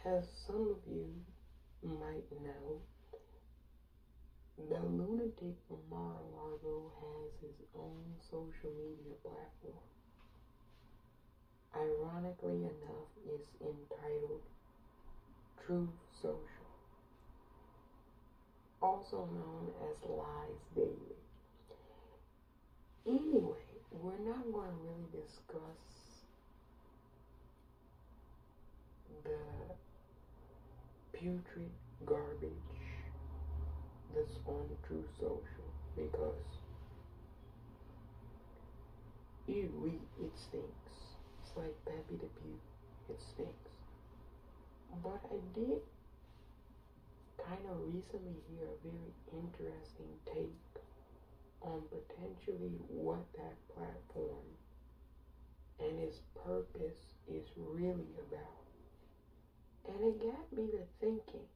As some of you might know, the lunatic from Mar-a-Lago has his own social media platform. Ironically enough, it's entitled Truth Social, also known as Lies Daily. Anyway, we're not going to really discuss the putrid garbage that's on Truth Social because it stinks. It's like Pappy the Pew. It stinks. But I did kind of recently hear a very interesting take on potentially what that platform and its purpose is really about. And it got me to thinking.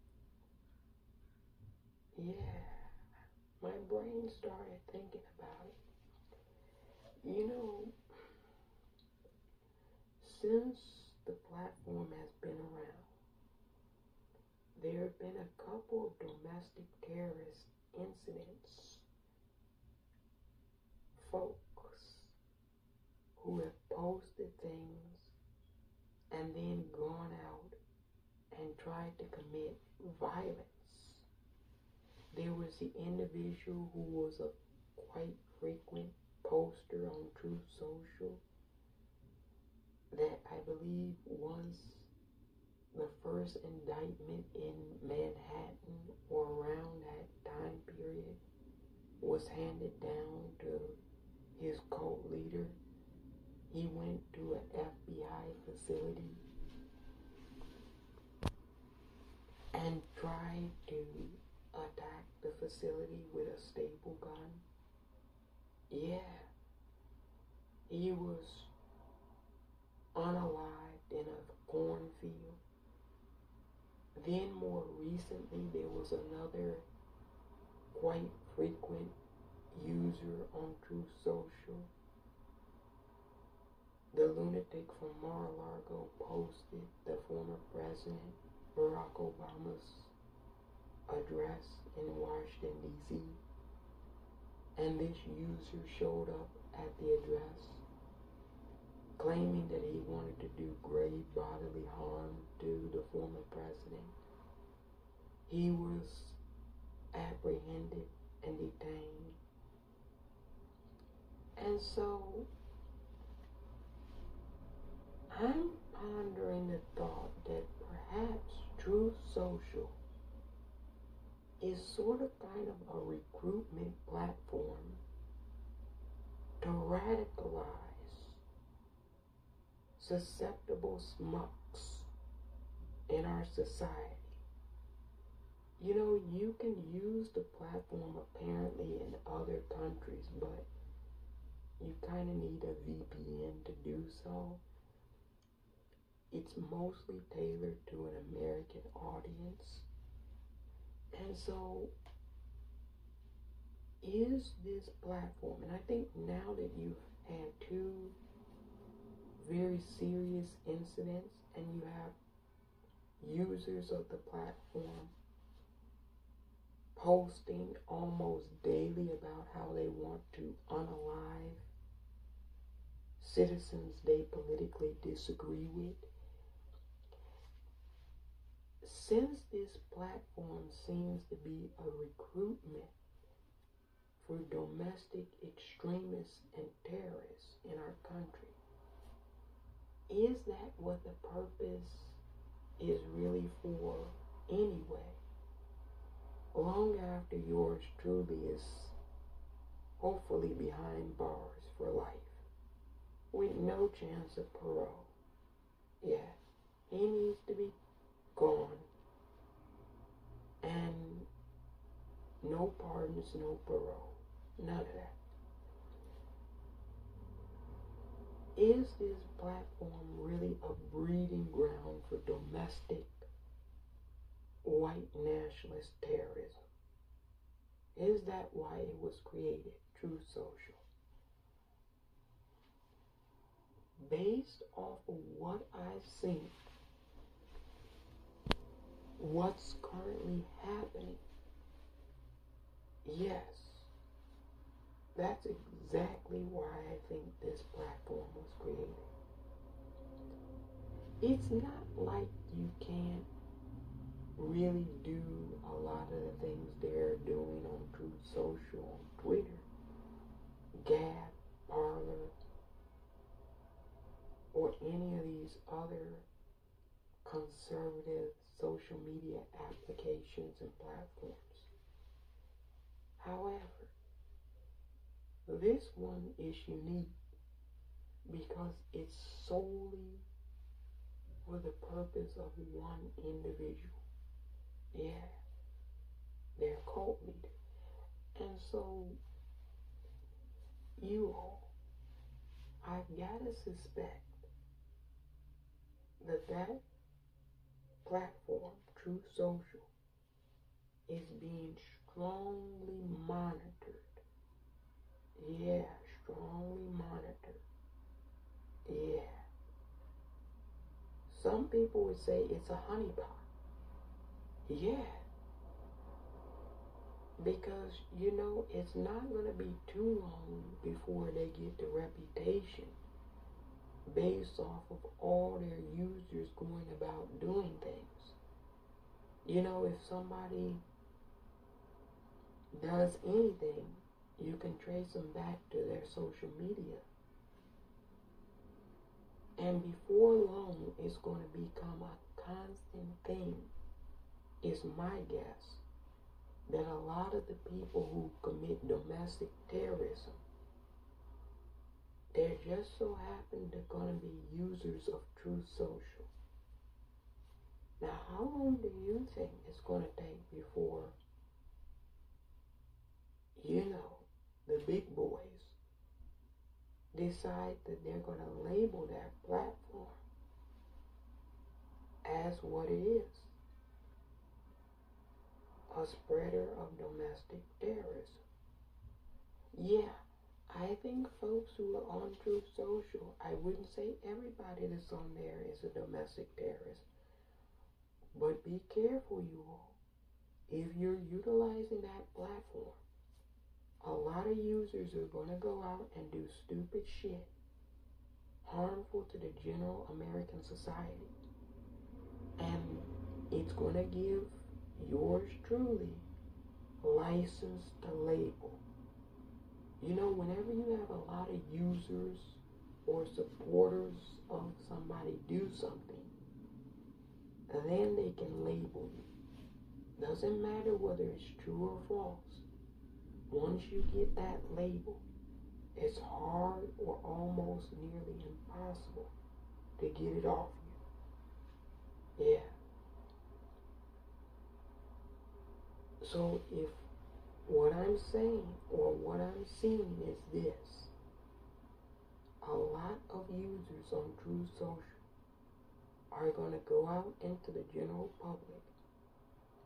Yeah, my brain started thinking about it. You know, since the platform has been around, there have been a couple of domestic terrorist incidents. Folks who have posted things and then gone out and tried to commit violence. There was the individual who was a quite frequent poster on Truth Social that I believe was the first indictment in Manhattan or around that time period was handed down to his cult leader. He went to an FBI facility and tried to attack the facility with a staple gun. Yeah, he was unalived in a cornfield. Then more recently, there was another quite frequent user on Truth Social. The lunatic from Mar-a-Lago posted the former president Barack Obama's address in Washington, D.C. And this user showed up at the address claiming that he wanted to do grave bodily harm to the former president. He was apprehended and detained. And so I'm pondering the thought that perhaps Truth Social is sort of kind of a recruitment platform to radicalize susceptible smucks in our society. You know, you can use the platform apparently in other countries, but you kind of need a VPN to do so. It's mostly tailored to an American audience. And so, is this platform, and I think now that you've had two very serious incidents and you have users of the platform posting almost daily about how they want to unalive citizens they politically disagree with. Since this platform seems to be a recruitment for domestic extremists and terrorists in our country, is that what the purpose is really for anyway? Long after yours truly is hopefully behind bars for life, with no chance of parole. Yeah, he needs to be gone. And no pardons, no parole. None of that. Is this platform really a breeding ground for domestic white nationalist terrorism? Is that why it was created, Truth Social? Based off of what I've seen, what's currently happening. Yes, that's exactly why I think this platform was created. It's not like you can't really do a lot of the things they're doing on Truth Social, on Twitter, Gab, Parler, or any of these other conservative social media applications and platforms. However, this one is unique because it's solely for the purpose of one individual. Yeah, their cult leader. And so, you all, I've got to suspect that platform, Truth Social, is being strongly monitored. Yeah, strongly monitored. Yeah. Some people would say it's a honeypot. Yeah. Because, it's not going to be too long before they get the reputation based off of all their users going about doing things. If somebody does anything, you can trace them back to their social media. And before long, it's going to become a constant thing, is my guess, that a lot of the people who commit domestic terrorism, they just so happen they're going to be users of Truth Social. Now, how long do you think it's going to take before, the big boys decide that they're going to label that platform as what it is? A spreader of domestic terrorism. Yeah, I think folks who are on Truth Social, I wouldn't say everybody that's on there is a domestic terrorist. But be careful, you all. If you're utilizing that platform, a lot of users are going to go out and do stupid shit, harmful to the general American society. And it's going to give yours truly license to label. Whenever you have a lot of users or supporters of somebody do something, then they can label you. Doesn't matter whether it's true or false. Once you get that label, it's hard or almost nearly impossible to get it off you. Yeah. So if what I'm saying or what I'm seeing is this, a lot of users on Truth Social are going to go out into the general public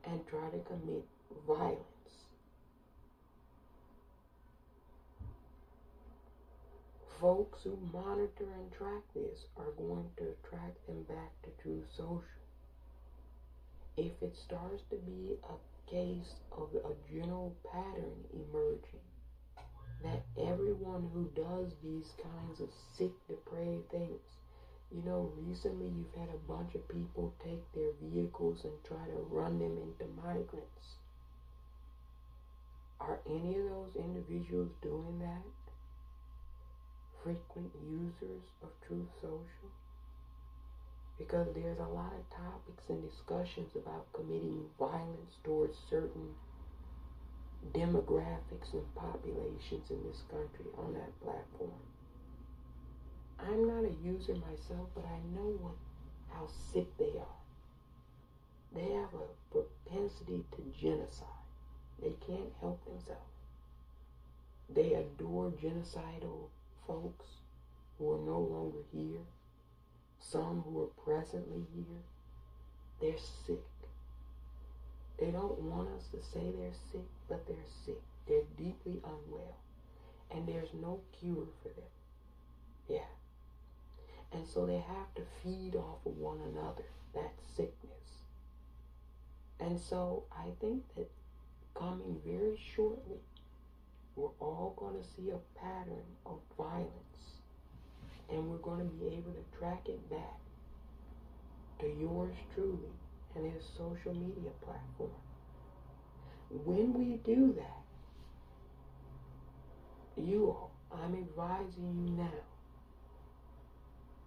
and try to commit violence. Folks who monitor and track this are going to track them back to Truth Social. If it starts to be a case of a general pattern emerging, that everyone who does these kinds of sick, depraved things, recently you've had a bunch of people take their vehicles and try to run them into migrants. Are any of those individuals doing that? Frequent users of Truth Social? Because there's a lot of topics and discussions about committing violence towards certain demographics and populations in this country on that platform. I'm not a user myself, but I know how sick they are. They have a propensity to genocide. They can't help themselves. They adore genocidal folks who are no longer here. Some who are presently here. They're sick. They don't want us to say they're sick, but they're sick. They're deeply unwell. And there's no cure for them. Yeah. And so they have to feed off of one another, that sickness. And so I think that coming very shortly, we're all going to see a pattern of violence, and we're going to be able to track it back to yours truly and his social media platform. When we do that, you all, I'm advising you now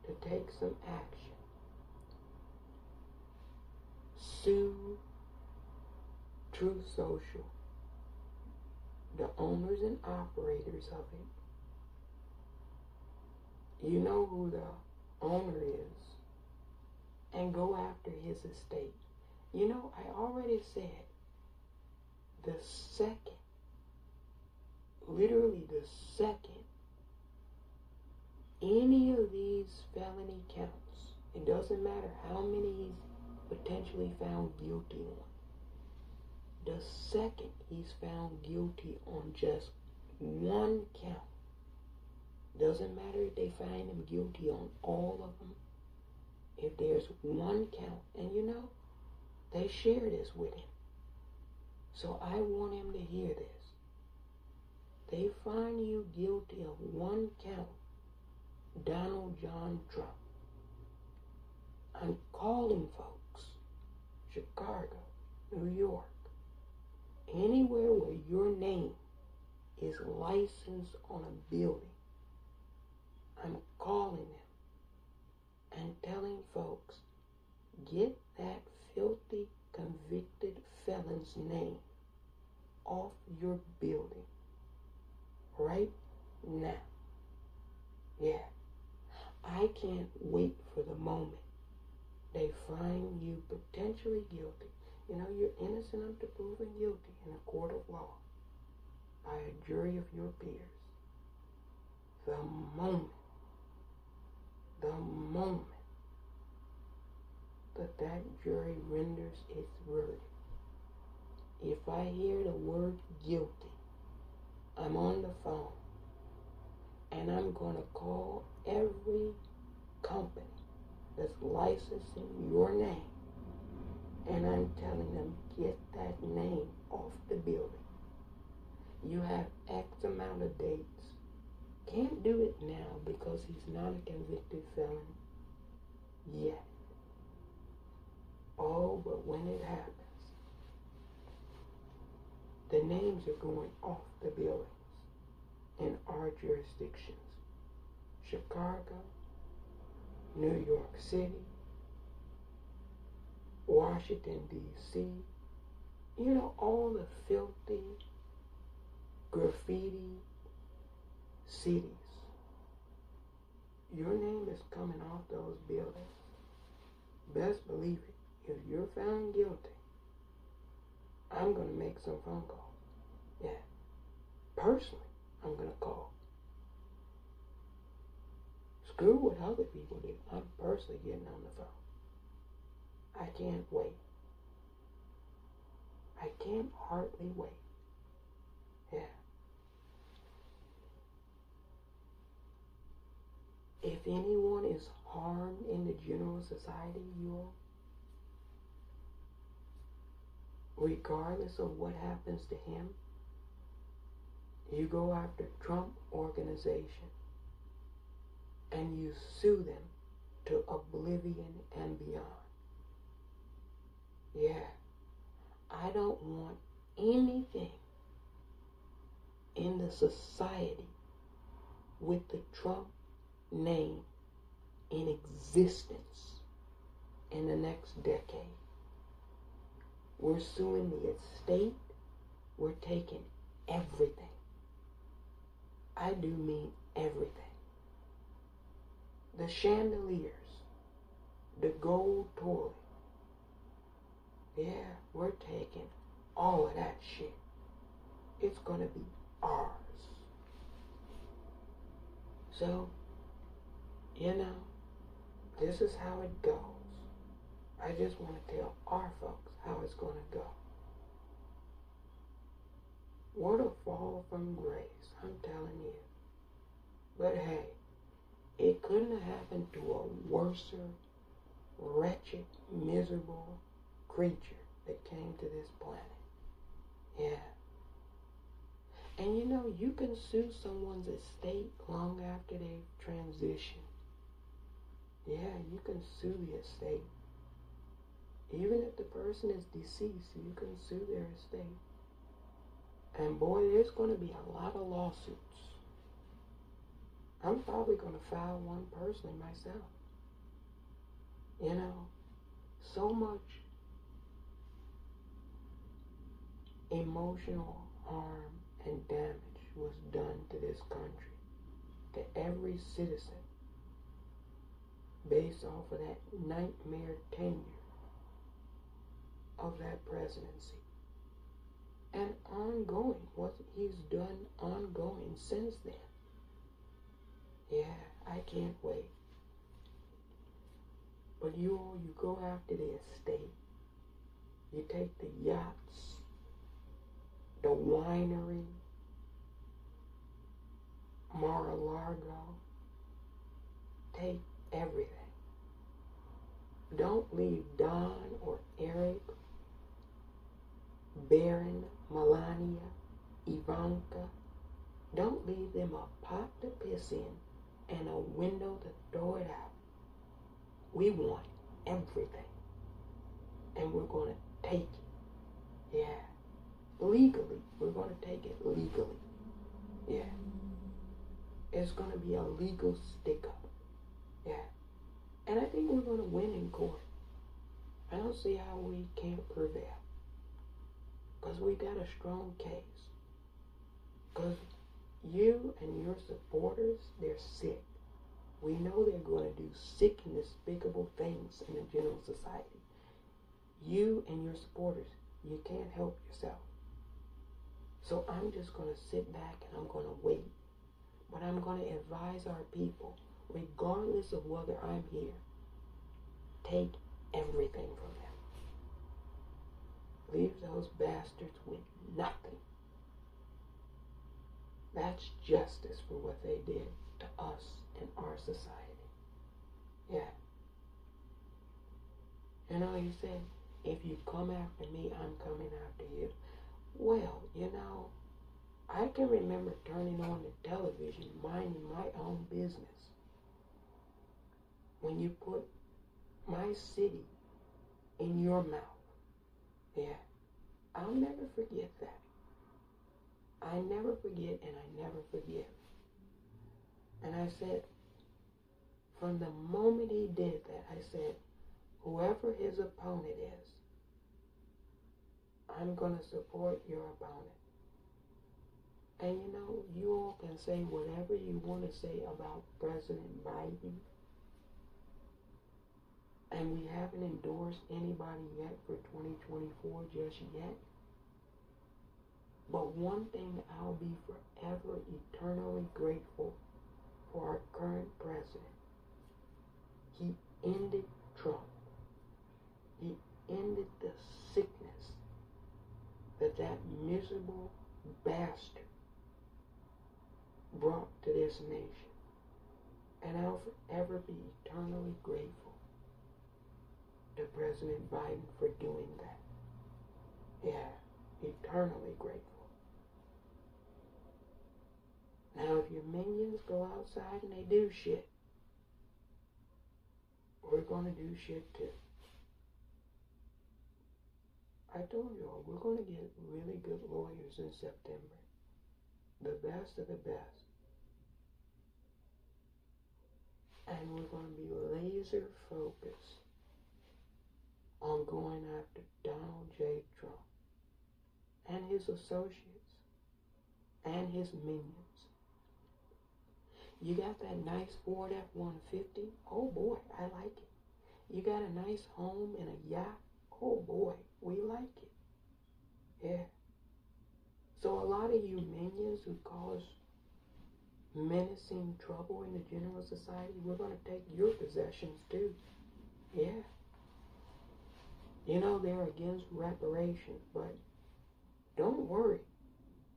to take some action. Sue Truth Social, the owners and operators of it. You know who the owner is, and go after his estate. You know, I already said the second, literally the second, any of these felony counts, it doesn't matter how many he's potentially found guilty on. The second he's found guilty on just one count, doesn't matter if they find him guilty on all of them, if there's one count, and you know, they share this with him. So I want him to hear this. They find you guilty of one count, Donald John Trump. I'm calling folks, Chicago, New York, anywhere where your name is licensed on a building. I'm calling them and telling folks, get that filthy, convicted felon's name off your building right now. Yeah, I can't wait for the moment they find you potentially guilty. You know, you're innocent until proven guilty in a court of law by a jury of your peers. The moment that jury renders its verdict, if I hear the word guilty, I'm on the phone and I'm going to call every company that's licensing your name, and I'm telling them, get that name off the building. You have X amount of dates. Can't do it now because he's not a convicted felon yet. Oh, but when it happens, the names are going off the buildings in our jurisdictions. Chicago, New York City, Washington, D.C., you know, all the filthy, graffiti cities. Your name is coming off those buildings. Best believe it. If you're found guilty, I'm going to make some phone calls. Yeah. Personally, I'm going to call. Screw what other people do. I'm personally getting on the phone. I can't wait. I can't hardly wait. Yeah. If anyone is harmed in the general society, you all, regardless of what happens to him, you go after Trump organization and you sue them to oblivion and beyond. Yeah, I don't want anything in the society with the Trump name in existence in the next decade. We're suing the estate. We're taking everything. I do mean everything. The chandeliers, the gold toy. Yeah, we're taking all of that shit. It's gonna be ours. So, you know, this is how it goes. I just want to tell our folks how it's going to go. What a fall from grace, I'm telling you. But hey, it couldn't have happened to a worser, wretched, miserable creature that came to this planet. Yeah. And you know, you can sue someone's estate long after they've transitioned. Yeah, you can sue the estate. Even if the person is deceased, you can sue their estate. And boy, there's going to be a lot of lawsuits. I'm probably going to file one personally myself. You know, so much emotional harm and damage was done to this country, to every citizen, based off of that nightmare tenure of that presidency. And ongoing, what he's done ongoing since then. Yeah, I can't wait. But you go after the estate. You take the yachts, the winery, Mar-a-Lago. Take everything. Don't leave Don or Eric, Barron, Melania, Ivanka. Don't leave them a pot to piss in and a window to throw it out. We want everything. And we're going to take it. Yeah. Legally. We're going to take it legally. Yeah. It's going to be a legal stick-up. Yeah. And I think we're going to win in court. I don't see how we can't prevail. Because we got a strong case. Because you and your supporters, they're sick. We know they're going to do sick and despicable things in the general society. You and your supporters, you can't help yourself. So I'm just going to sit back and I'm going to wait. But I'm going to advise our people, regardless of whether I'm here, take everything from them. Leave those bastards with nothing. That's justice for what they did to us and our society. Yeah. You know, he said, if you come after me, I'm coming after you. Well, you know, I can remember turning on the television, minding my own business, when you put my city in your mouth. Yeah. I'll never forget that. I never forget and I never forgive. And I said, from the moment he did that, I said, whoever his opponent is, I'm going to support your opponent. And you know, you all can say whatever you want to say about President Biden. And we haven't endorsed anybody yet for 2024 just yet. But one thing I'll be forever eternally grateful for our current president. He ended Trump. He ended the sickness that miserable bastard brought to this nation. And I'll forever be eternally grateful to President Biden for doing that. Yeah, eternally grateful. Now, if your minions go outside and they do shit, we're going to do shit too. I told you all, we're going to get really good lawyers in September. The best of the best. And we're going to be laser focused on going after Donald J. Trump and his associates and his minions. You got that nice Ford F-150? Oh boy, I like it. You got a nice home and a yacht? Oh boy, we like it. Yeah. So a lot of you minions who cause menacing trouble in the general society, we're going to take your possessions too. Yeah. You know they're against reparations, but don't worry.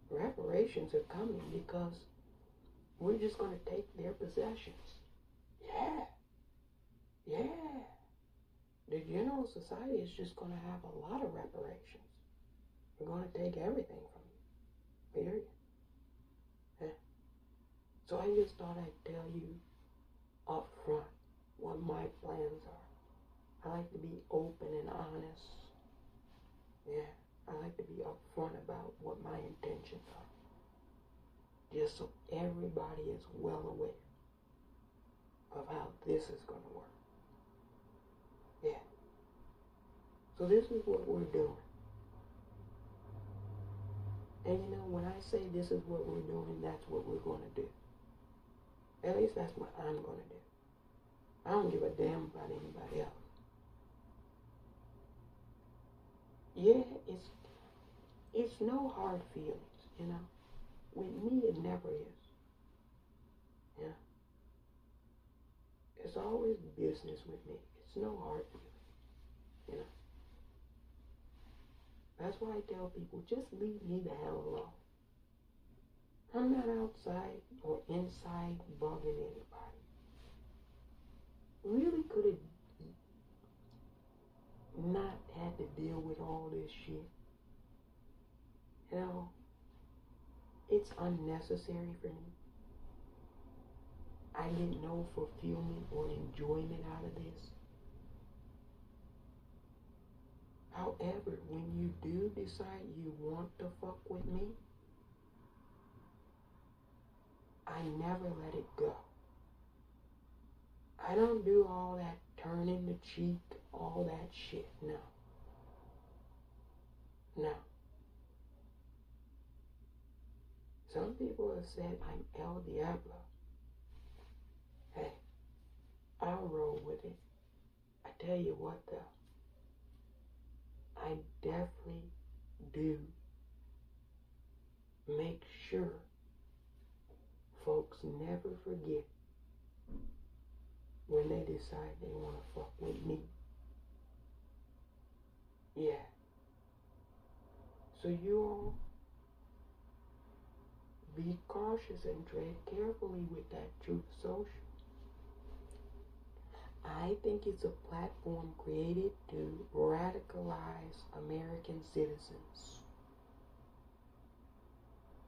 Reparations are coming because we're just going to take their possessions. Yeah. Yeah. the general society is just going to have a lot of reparations. We're going to take everything from you. Period. Yeah. So I just thought I'd tell you up front what my plans are. I like to be open and honest. Yeah. I like to be upfront about what my intentions are. Just so everybody is well aware of how this is going to work. Yeah. So this is what we're doing. And you know, when I say this is what we're doing, that's what we're going to do. At least that's what I'm going to do. I don't give a damn about anybody else. Yeah, it's no hard feelings, you know. With me, it never is. Yeah. It's always business with me. It's no hard feelings, you know. That's why I tell people, just leave me the hell alone. I'm not outside or inside bugging anybody. Really could have not had to deal with all this shit. You know, it's unnecessary for me. I get no fulfillment or enjoyment out of this. However, when you do decide you want to fuck with me, I never let it go. I don't do all that turning the cheek, all that shit. No. No. Some people have said I'm El Diablo. Hey, I'll roll with it. I tell you what though, I definitely do make sure folks never forget when they decide they want to fuck with me. Yeah. So you all be cautious and tread carefully with that Truth Social. I think it's a platform created to radicalize American citizens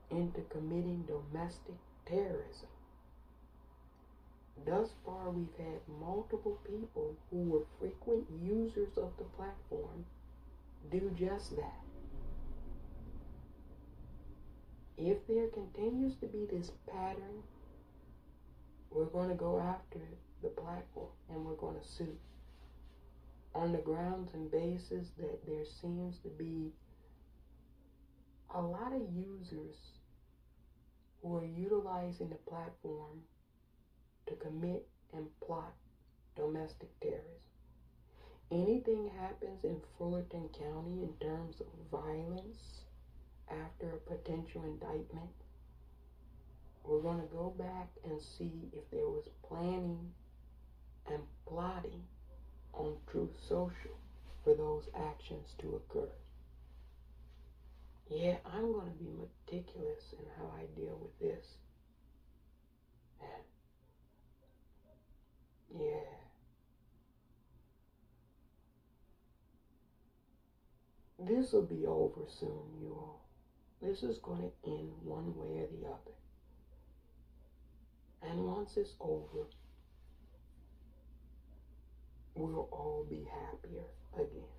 into committing domestic terrorism. Thus far, we've had multiple people who were frequent users of the platform do just that. If there continues to be this pattern, we're going to go after the platform and we're going to sue on the grounds and basis that there seems to be a lot of users who are utilizing the platform to commit and plot domestic terrorism. Anything happens in Fullerton County in terms of violence after a potential indictment, we're going to go back and see if there was planning and plotting on Truth Social for those actions to occur. Yeah, I'm going to be meticulous in how I deal with this. Yeah. This will be over soon, you all. This is going to end one way or the other. And once it's over, we'll all be happier again.